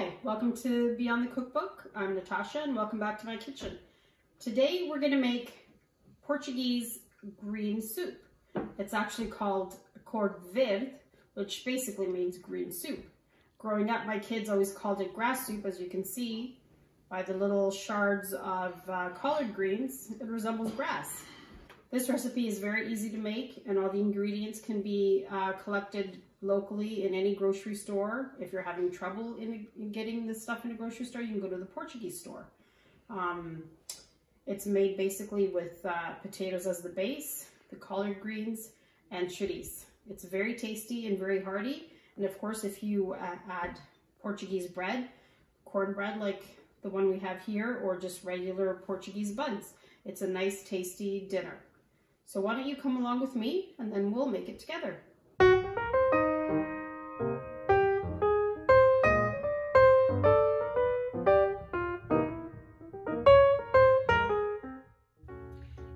Hi, welcome to Beyond the Cookbook. I'm Natasha and welcome back to my kitchen. Today we're going to make Portuguese green soup. It's actually called Caldo Verde, which basically means green soup. Growing up, my kids always called it grass soup, as you can see by the little shards of collard greens. It resembles grass. This recipe is very easy to make, and all the ingredients can be collected locally in any grocery store. If you're having trouble in getting this stuff in a grocery store, you can go to the Portuguese store. It's made basically with potatoes as the base, the collard greens, and chouriço. It's very tasty and very hearty. And of course, if you add Portuguese bread, cornbread like the one we have here, or just regular Portuguese buns, it's a nice, tasty dinner. So why don't you come along with me and then we'll make it together.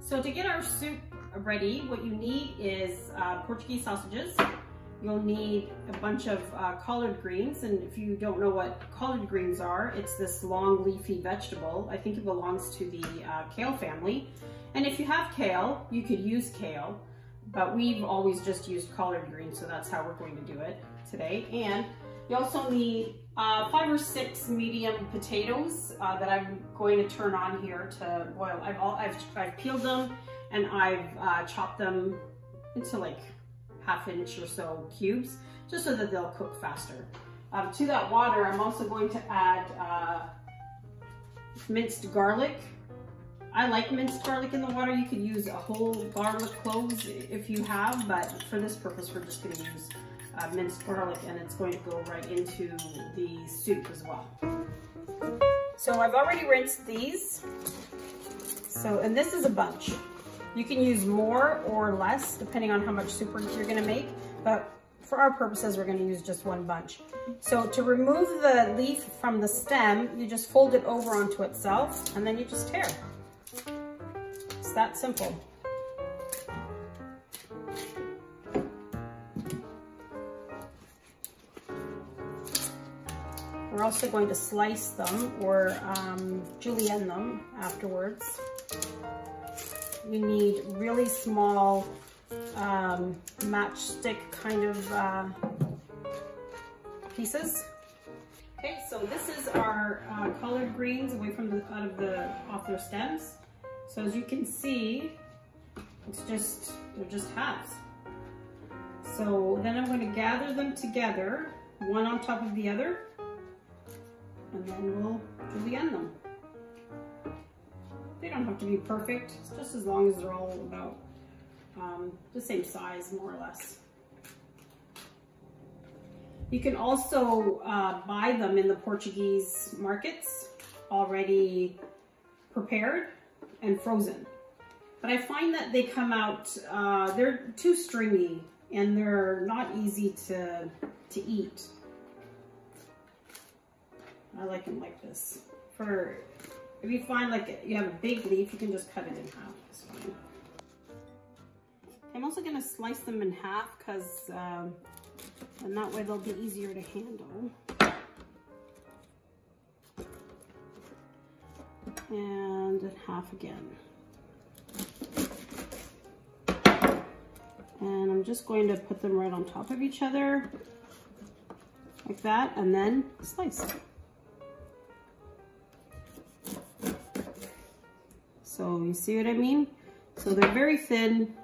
So to get our soup ready, what you need is Portuguese sausages. You'll need a bunch of collard greens, and if you don't know what collard greens are, it's this long leafy vegetable. I think it belongs to the kale family. And if you have kale, you could use kale, but we've always just used collard greens, so that's how we're going to do it today. And you also need 5 or 6 medium potatoes that I'm going to turn on here to boil. I've peeled them and I've chopped them into like ½ inch or so cubes, just so that they'll cook faster. To that water, I'm also going to add minced garlic. I like minced garlic in the water. You could use a whole garlic cloves if you have, but for this purpose, we're just going to use minced garlic, and it's going to go right into the soup as well. So I've already rinsed these. And this is a bunch. You can use more or less depending on how much soup you're going to make, but for our purposes, we're going to use just one bunch. So to remove the leaf from the stem, you just fold it over onto itself, and then you just tear. It's that simple. We're also going to slice them or julienne them afterwards. You need really small matchstick kind of pieces. Okay, so this is our collard greens away from off their stems. So as you can see, they're just halves. So then I'm going to gather them together, one on top of the other, and then we'll julienne them. They don't have to be perfect, it's just as long as they're all about the same size, more or less. You can also buy them in the Portuguese markets already prepared and frozen. But I find that they come out, they're too stringy and they're not easy to eat. I like them like this. If you find like you have a big leaf, you can just cut it in half. It's fine. I'm also going to slice them in half because and that way they'll be easier to handle. And in half again. And I'm just going to put them right on top of each other like that, and then slice. So you see what I mean? So they're very thin,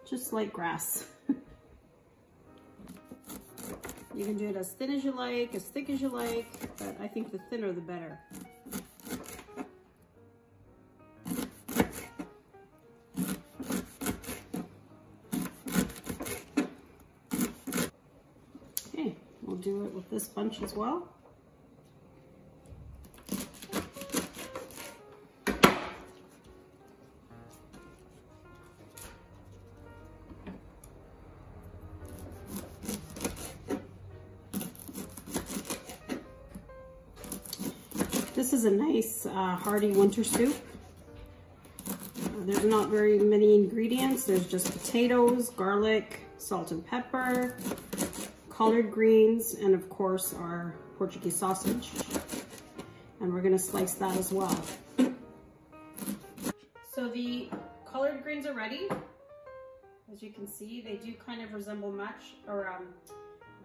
just like grass. You can do it as thin as you like, as thick as you like, but I think the thinner the better. Okay, we'll do it with this bunch as well. This is a nice hearty winter soup. There's not very many ingredients. There's just potatoes, garlic, salt and pepper, collard greens, and of course our Portuguese sausage. And we're gonna slice that as well. So the collard greens are ready. As you can see, they do kind of resemble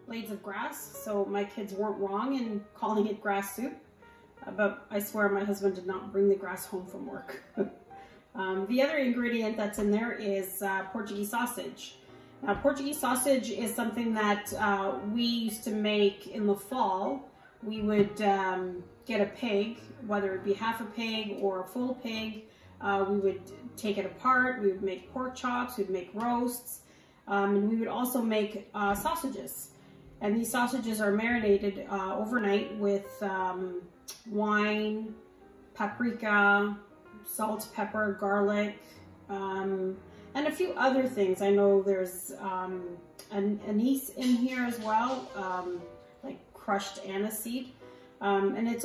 blades of grass. So my kids weren't wrong in calling it grass soup. But I swear my husband did not bring the grass home from work. The other ingredient that's in there is Portuguese sausage. Now, Portuguese sausage is something that we used to make in the fall. We would get a pig, whether it be half a pig or a full pig. We would take it apart. We would make pork chops. We'd make roasts. And we would also make sausages. And these sausages are marinated overnight with wine, paprika, salt, pepper, garlic, and a few other things. I know there's anise in here as well, like crushed aniseed. And it's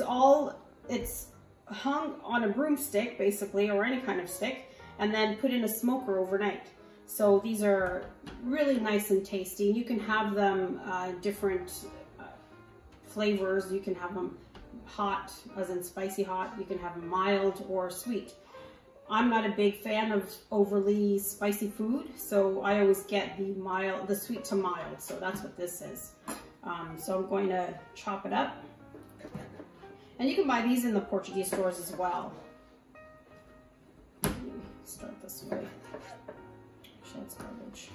hung on a broomstick, basically, or any kind of stick, and then put in a smoker overnight. So these are really nice and tasty. You can have them different flavors. You can have them hot, as in spicy hot. You can have them mild or sweet. I'm not a big fan of overly spicy food, so I always get the sweet to mild. So that's what this is. So I'm going to chop it up. And you can buy these in the Portuguese stores as well. Let me start this way. Actually, that's garbage.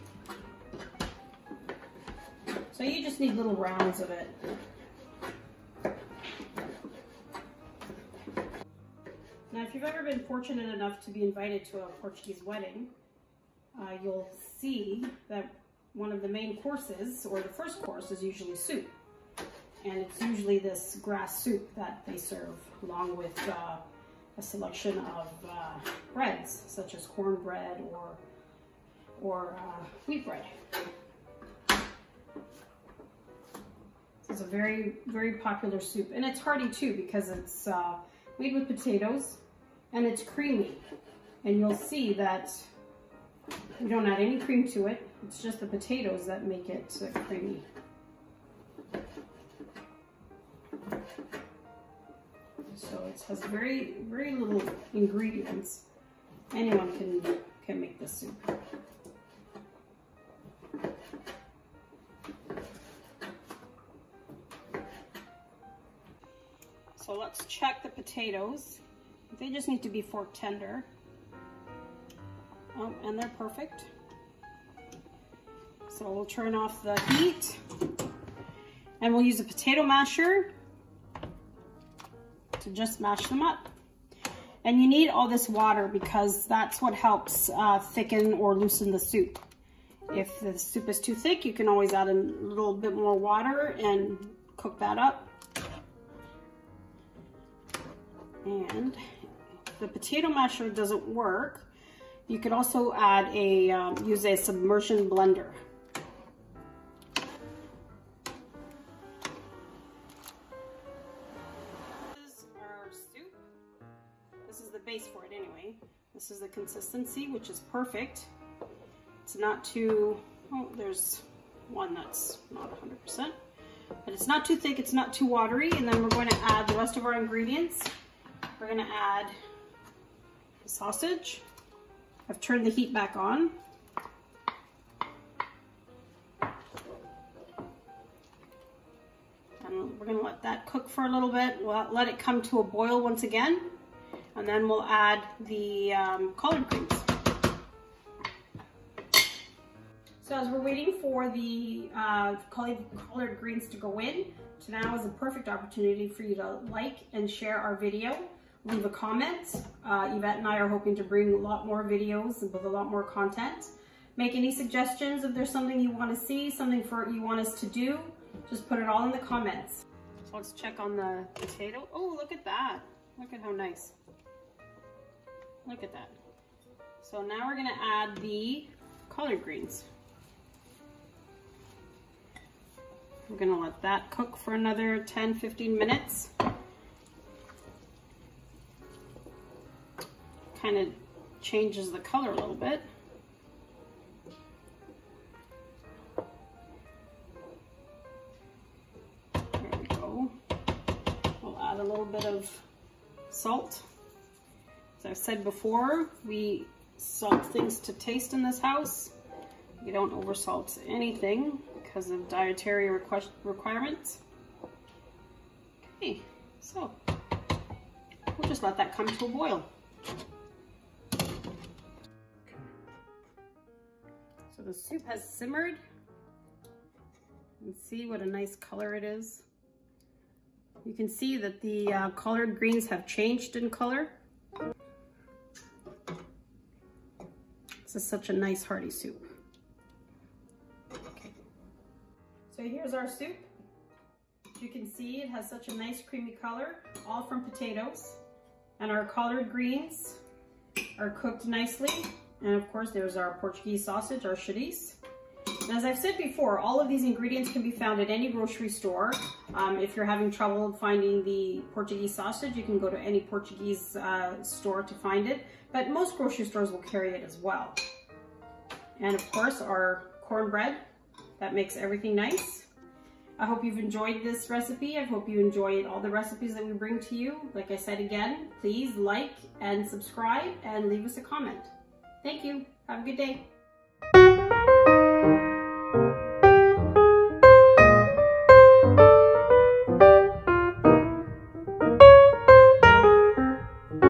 So you just need little rounds of it. Now, if you've ever been fortunate enough to be invited to a Portuguese wedding, you'll see that one of the main courses, or the first course, is usually soup. And it's usually this grass soup that they serve, along with a selection of breads, such as cornbread or wheat bread. It's a very, very popular soup. And it's hearty too, because it's made with potatoes, and it's creamy. And you'll see that you don't add any cream to it. It's just the potatoes that make it creamy. So it has very, very little ingredients. Anyone can make this soup. So let's check the potatoes. They just need to be fork tender. Oh, and they're perfect. So we'll turn off the heat, and we'll use a potato masher to just mash them up. And you need all this water because that's what helps thicken or loosen the soup. If the soup is too thick, you can always add a little bit more water and cook that up. And if the potato masher doesn't work, you could also add use a submersion blender. Base for it anyway. This is the consistency, which is perfect. It's not too, oh, there's one that's not 100%, but it's not too thick, it's not too watery. And then we're going to add the rest of our ingredients. We're going to add the sausage. I've turned the heat back on. And we're going to let that cook for a little bit. We'll let it come to a boil once again. And then we'll add the collard greens. So as we're waiting for the collard greens to go in, now is a perfect opportunity for you to like and share our video. Leave a comment. Yvette and I are hoping to bring a lot more videos with a lot more content. Make any suggestions if there's something you want to see, something you want us to do. Just put it all in the comments. So let's check on the potato. Oh, look at that. Look at how nice. Look at that. So now we're going to add the collard greens. We're going to let that cook for another 10-15 minutes. Kind of changes the color a little bit. little bit of salt. As I've said before, we salt things to taste in this house. We don't oversalt anything because of dietary requirements. Okay, so we'll just let that come to a boil. So the soup has simmered. You can see what a nice color it is. You can see that the collard greens have changed in color. This is such a nice hearty soup. Okay. So here's our soup. As you can see, it has such a nice creamy color, all from potatoes. And our collard greens are cooked nicely. And of course, there's our Portuguese sausage, our chouriço. And as I've said before, all of these ingredients can be found at any grocery store. If you're having trouble finding the Portuguese sausage, you can go to any Portuguese store to find it. But most grocery stores will carry it as well. And of course, our cornbread, that makes everything nice. I hope you've enjoyed this recipe. I hope you enjoyed all the recipes that we bring to you. Like I said again, please like and subscribe and leave us a comment. Thank you. Have a good day.